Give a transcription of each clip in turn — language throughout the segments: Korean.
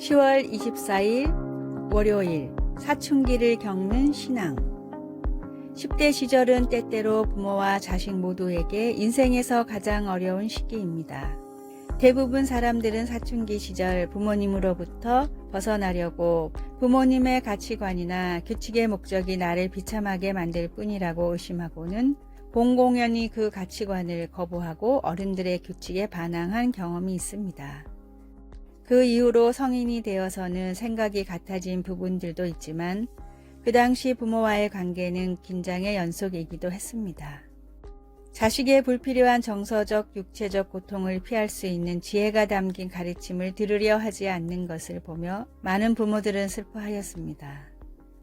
10월 24일 월요일 사춘기를 겪는 신앙. 10대 시절은 때때로 부모와 자식 모두에게 인생에서 가장 어려운 시기입니다. 대부분 사람들은 사춘기 시절 부모님으로부터 벗어나려고 부모님의 가치관이나 규칙의 목적이 나를 비참하게 만들 뿐이라고 의심하고는 공공연히 그 가치관을 거부하고 어른들의 규칙에 반항한 경험이 있습니다. 그 이후로 성인이 되어서는 생각이 같아진 부분들도 있지만 그 당시 부모와의 관계는 긴장의 연속이기도 했습니다. 자식의 불필요한 정서적, 육체적 고통을 피할 수 있는 지혜가 담긴 가르침을 들으려 하지 않는 것을 보며 많은 부모들은 슬퍼하였습니다.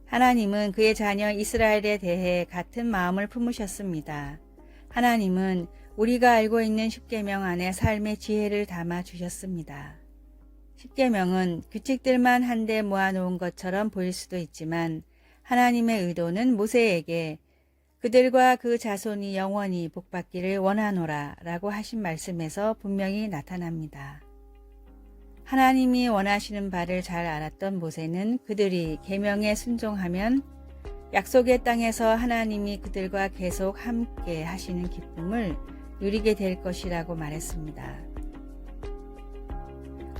하나님은 그의 자녀 이스라엘에 대해 같은 마음을 품으셨습니다. 하나님은 우리가 알고 있는 십계명 안에 삶의 지혜를 담아 주셨습니다. 십계명은 규칙들만 한데 모아놓은 것처럼 보일 수도 있지만 하나님의 의도는 모세에게 그들과 그 자손이 영원히 복받기를 원하노라 라고 하신 말씀에서 분명히 나타납니다. 하나님이 원하시는 바를 잘 알았던 모세는 그들이 계명에 순종하면 약속의 땅에서 하나님이 그들과 계속 함께 하시는 기쁨을 누리게 될 것이라고 말했습니다.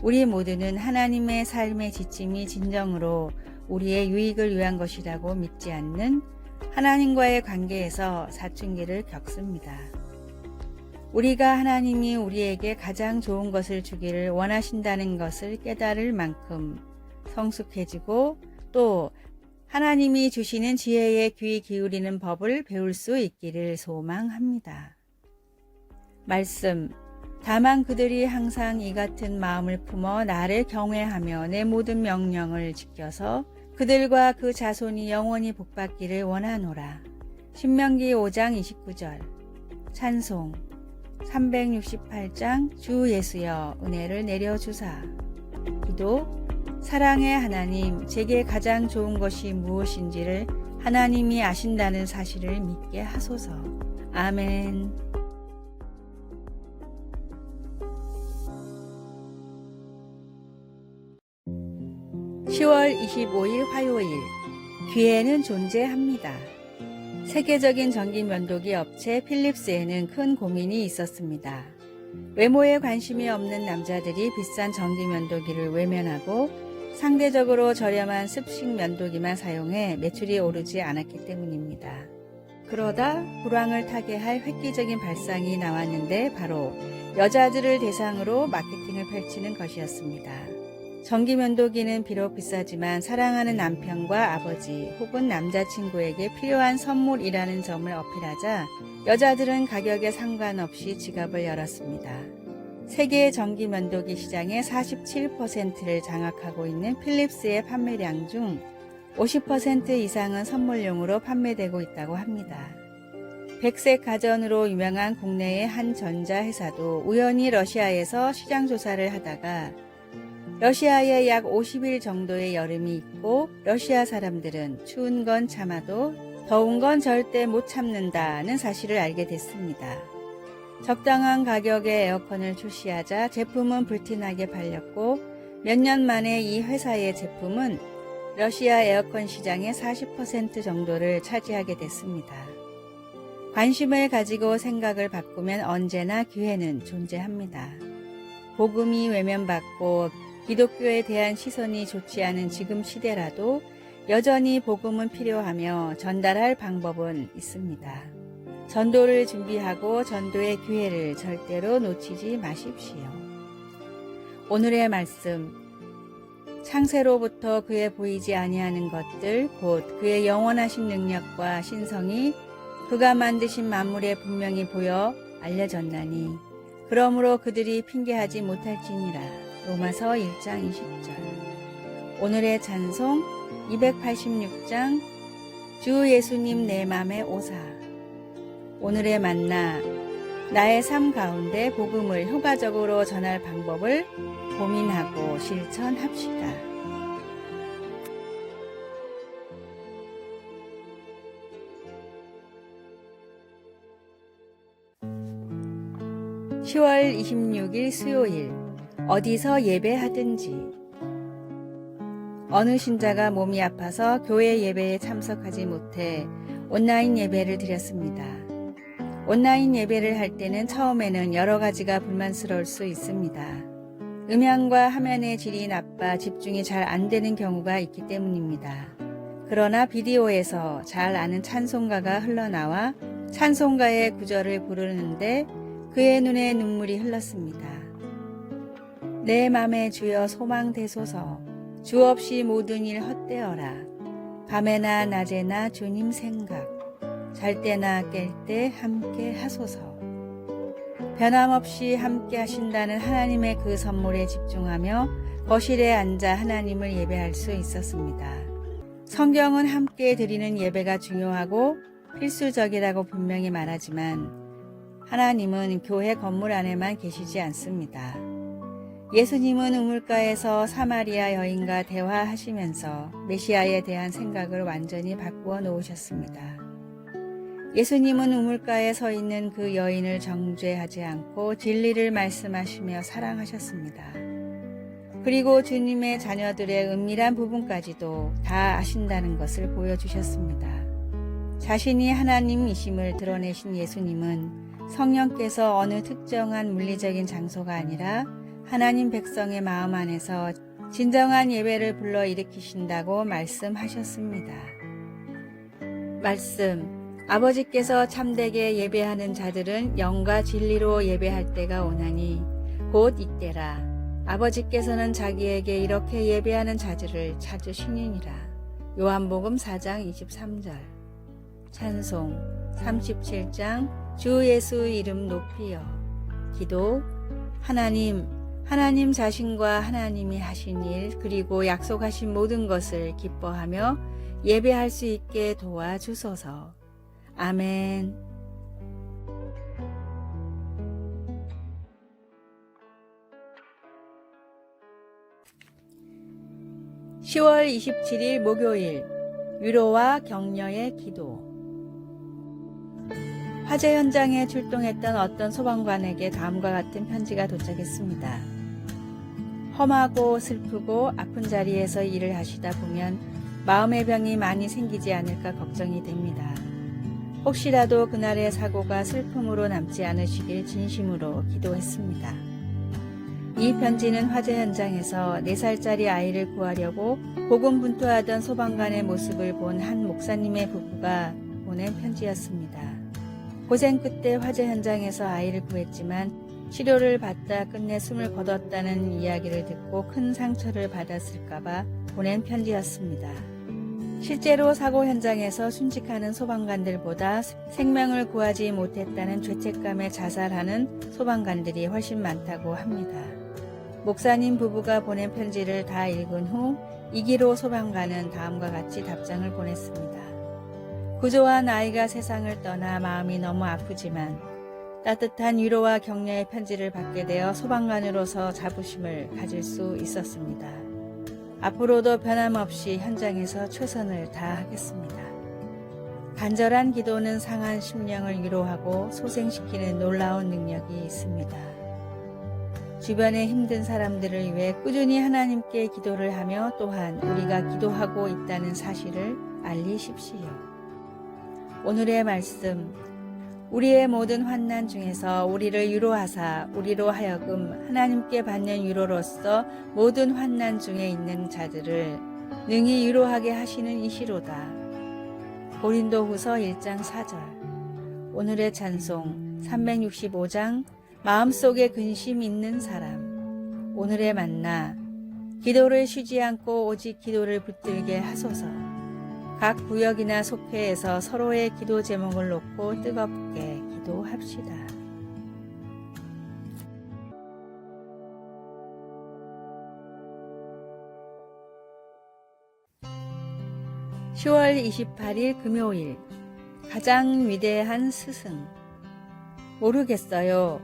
우리 모두는 하나님의 삶의 지침이 진정으로 우리의 유익을 위한 것이라고 믿지 않는 하나님과의 관계에서 사춘기를 겪습니다. 우리가 하나님이 우리에게 가장 좋은 것을 주기를 원하신다는 것을 깨달을 만큼 성숙해지고 또 하나님이 주시는 지혜에 귀 기울이는 법을 배울 수 있기를 소망합니다. 말씀. 다만 그들이 항상 이 같은 마음을 품어 나를 경외하며 내 모든 명령을 지켜서 그들과 그 자손이 영원히 복받기를 원하노라. 신명기 5장 29절. 찬송 368장 주 예수여 은혜를 내려주사. 기도. 사랑의 하나님, 제게 가장 좋은 것이 무엇인지를 하나님이 아신다는 사실을 믿게 하소서. 아멘. 10월 25일 화요일. 귀에는 존재합니다. 세계적인 전기 면도기 업체 필립스에는 큰 고민이 있었습니다. 외모에 관심이 없는 남자들이 비싼 전기 면도기를 외면하고 상대적으로 저렴한 습식 면도기만 사용해 매출이 오르지 않았기 때문입니다. 그러다 불황을 타게 할 획기적인 발상이 나왔는데 바로 여자들을 대상으로 마케팅을 펼치는 것이었습니다. 전기 면도기는 비록 비싸지만 사랑하는 남편과 아버지 혹은 남자친구에게 필요한 선물이라는 점을 어필하자 여자들은 가격에 상관없이 지갑을 열었습니다. 세계 전기 면도기 시장의 47%를 장악하고 있는 필립스의 판매량 중 50% 이상은 선물용으로 판매되고 있다고 합니다. 백색 가전으로 유명한 국내의 한 전자회사도 우연히 러시아에서 시장 조사를 하다가 러시아에 약 50일 정도의 여름이 있고 러시아 사람들은 추운 건 참아도 더운 건 절대 못 참는다는 사실을 알게 됐습니다. 적당한 가격의 에어컨을 출시하자 제품은 불티나게 팔렸고 몇 년 만에 이 회사의 제품은 러시아 에어컨 시장의 40% 정도를 차지하게 됐습니다. 관심을 가지고 생각을 바꾸면 언제나 기회는 존재합니다. 복음이 외면받고 기독교에 대한 시선이 좋지 않은 지금 시대라도 여전히 복음은 필요하며 전달할 방법은 있습니다. 전도를 준비하고 전도의 기회를 절대로 놓치지 마십시오. 오늘의 말씀. 창세로부터 그의 보이지 아니하는 것들 곧 그의 영원하신 능력과 신성이 그가 만드신 만물에 분명히 보여 알려졌나니 그러므로 그들이 핑계하지 못할지니라. 로마서 1장 20절. 오늘의 찬송 286장 주 예수님 내 맘에 오사. 오늘의 만나. 나의 삶 가운데 복음을 효과적으로 전할 방법을 고민하고 실천합시다. 10월 26일 수요일. 어디서 예배하든지. 어느 신자가 몸이 아파서 교회 예배에 참석하지 못해 온라인 예배를 드렸습니다. 온라인 예배를 할 때는 처음에는 여러 가지가 불만스러울 수 있습니다. 음향과 화면의 질이 나빠 집중이 잘 안 되는 경우가 있기 때문입니다. 그러나 비디오에서 잘 아는 찬송가가 흘러나와 찬송가의 구절을 부르는데 그의 눈에 눈물이 흘렀습니다. 내 맘에 주여 소망되소서, 주 없이 모든 일 헛되어라. 밤에나 낮에나 주님 생각, 잘 때나 깰 때 함께 하소서. 변함없이 함께 하신다는 하나님의 그 선물에 집중하며 거실에 앉아 하나님을 예배할 수 있었습니다. 성경은 함께 드리는 예배가 중요하고 필수적이라고 분명히 말하지만 하나님은 교회 건물 안에만 계시지 않습니다. 예수님은 우물가에서 사마리아 여인과 대화하시면서 메시아에 대한 생각을 완전히 바꾸어 놓으셨습니다. 예수님은 우물가에 서 있는 그 여인을 정죄하지 않고 진리를 말씀하시며 사랑하셨습니다. 그리고 주님의 자녀들의 은밀한 부분까지도 다 아신다는 것을 보여주셨습니다. 자신이 하나님이심을 드러내신 예수님은 성령께서 어느 특정한 물리적인 장소가 아니라 하나님 백성의 마음 안에서 진정한 예배를 불러일으키신다고 말씀하셨습니다. 말씀, 아버지께서 참되게 예배하는 자들은 영과 진리로 예배할 때가 오나니 곧 이때라. 아버지께서는 자기에게 이렇게 예배하는 자들을 찾으시니라. 요한복음 4장 23절. 찬송 37장 주 예수 이름 높이여. 기도, 하나님 자신과 하나님이 하신 일 그리고 약속하신 모든 것을 기뻐하며 예배할 수 있게 도와주소서. 아멘. 10월 27일 목요일 위로와 격려의 기도. 화재 현장에 출동했던 어떤 소방관에게 다음과 같은 편지가 도착했습니다. 험하고 슬프고 아픈 자리에서 일을 하시다 보면 마음의 병이 많이 생기지 않을까 걱정이 됩니다. 혹시라도 그날의 사고가 슬픔으로 남지 않으시길 진심으로 기도했습니다. 이 편지는 화재 현장에서 4살짜리 아이를 구하려고 고군분투하던 소방관의 모습을 본 한 목사님의 부부가 보낸 편지였습니다. 고생 끝에 화재 현장에서 아이를 구했지만 치료를 받다 끝내 숨을 거뒀다는 이야기를 듣고 큰 상처를 받았을까봐 보낸 편지였습니다. 실제로 사고 현장에서 순직하는 소방관들보다 생명을 구하지 못했다는 죄책감에 자살하는 소방관들이 훨씬 많다고 합니다. 목사님 부부가 보낸 편지를 다 읽은 후 이기로 소방관은 다음과 같이 답장을 보냈습니다. 구조한 아이가 세상을 떠나 마음이 너무 아프지만 따뜻한 위로와 격려의 편지를 받게 되어 소방관으로서 자부심을 가질 수 있었습니다. 앞으로도 변함없이 현장에서 최선을 다하겠습니다. 간절한 기도는 상한 심령을 위로하고 소생시키는 놀라운 능력이 있습니다. 주변의 힘든 사람들을 위해 꾸준히 하나님께 기도를 하며 또한 우리가 기도하고 있다는 사실을 알리십시오. 오늘의 말씀, 우리의 모든 환난 중에서 우리를 위로하사 우리로 하여금 하나님께 받는 위로로서 모든 환난 중에 있는 자들을 능히 위로하게 하시는 이시로다. 고린도후서 1장 4절. 오늘의 찬송 365장 마음속에 근심 있는 사람. 오늘의 만나, 기도를 쉬지 않고 오직 기도를 붙들게 하소서. 각 구역이나 속회에서 서로의 기도 제목을 놓고 뜨겁게 기도합시다. (10월 28일) 금요일. 가장 위대한 스승. 모르겠어요.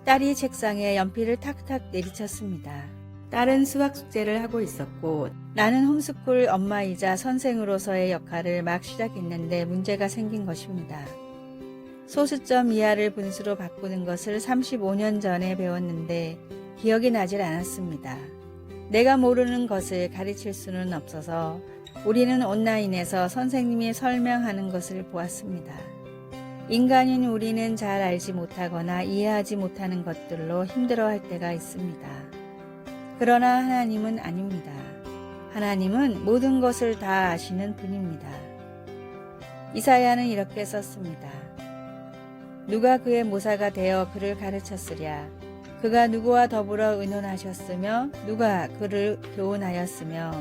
딸이 책상에 연필을 탁탁 내리쳤습니다. 딸은 수학 숙제를 하고 있었고 나는 홈스쿨 엄마이자 선생으로서의 역할을 막 시작했는데 문제가 생긴 것입니다. 소수점 이하를 분수로 바꾸는 것을 35년 전에 배웠는데 기억이 나질 않았습니다. 내가 모르는 것을 가르칠 수는 없어서 우리는 온라인에서 선생님이 설명하는 것을 보았습니다. 인간인 우리는 잘 알지 못하거나 이해하지 못하는 것들로 힘들어할 때가 있습니다. 그러나 하나님은 아닙니다. 하나님은 모든 것을 다 아시는 분입니다. 이사야는 이렇게 썼습니다. 누가 그의 모사가 되어 그를 가르쳤으랴. 그가 누구와 더불어 의논하셨으며 누가 그를 교훈하였으며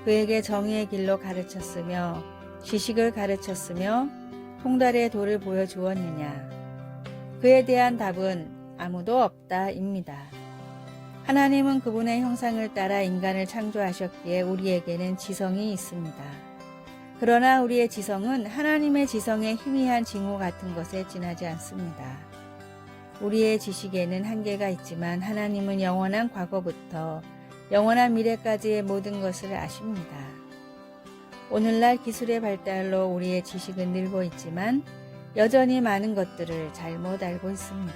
그에게 정의의 길로 가르쳤으며 지식을 가르쳤으며 통달의 도를 보여주었느냐. 그에 대한 답은 아무도 없다입니다. 하나님은 그분의 형상을 따라 인간을 창조하셨기에 우리에게는 지성이 있습니다. 그러나 우리의 지성은 하나님의 지성의 희미한 징후 같은 것에 지나지 않습니다. 우리의 지식에는 한계가 있지만 하나님은 영원한 과거부터 영원한 미래까지의 모든 것을 아십니다. 오늘날 기술의 발달로 우리의 지식은 늘고 있지만 여전히 많은 것들을 잘못 알고 있습니다.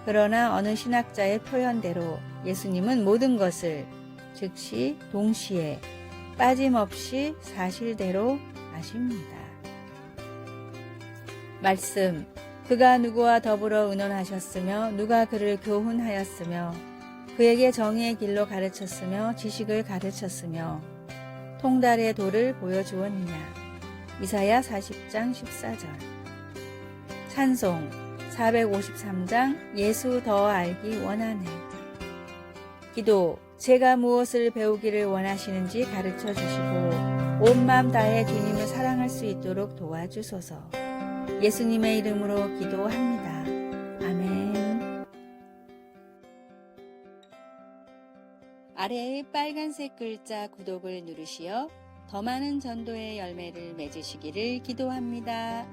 그러나 어느 신학자의 표현대로 예수님은 모든 것을 즉시 동시에 빠짐없이 사실대로 아십니다. 말씀, 그가 누구와 더불어 의논하셨으며 누가 그를 교훈하였으며 그에게 정의의 길로 가르쳤으며 지식을 가르쳤으며 통달의 도를 보여주었느냐. 이사야 40장 14절. 찬송 453장 예수 더 알기 원하네. 기도, 제가 무엇을 배우기를 원하시는지 가르쳐 주시고 온 마음 다해 주님을 사랑할 수 있도록 도와주소서. 예수님의 이름으로 기도합니다. 아멘. 아래의 빨간색 글자 구독을 누르시어 더 많은 전도의 열매를 맺으시기를 기도합니다.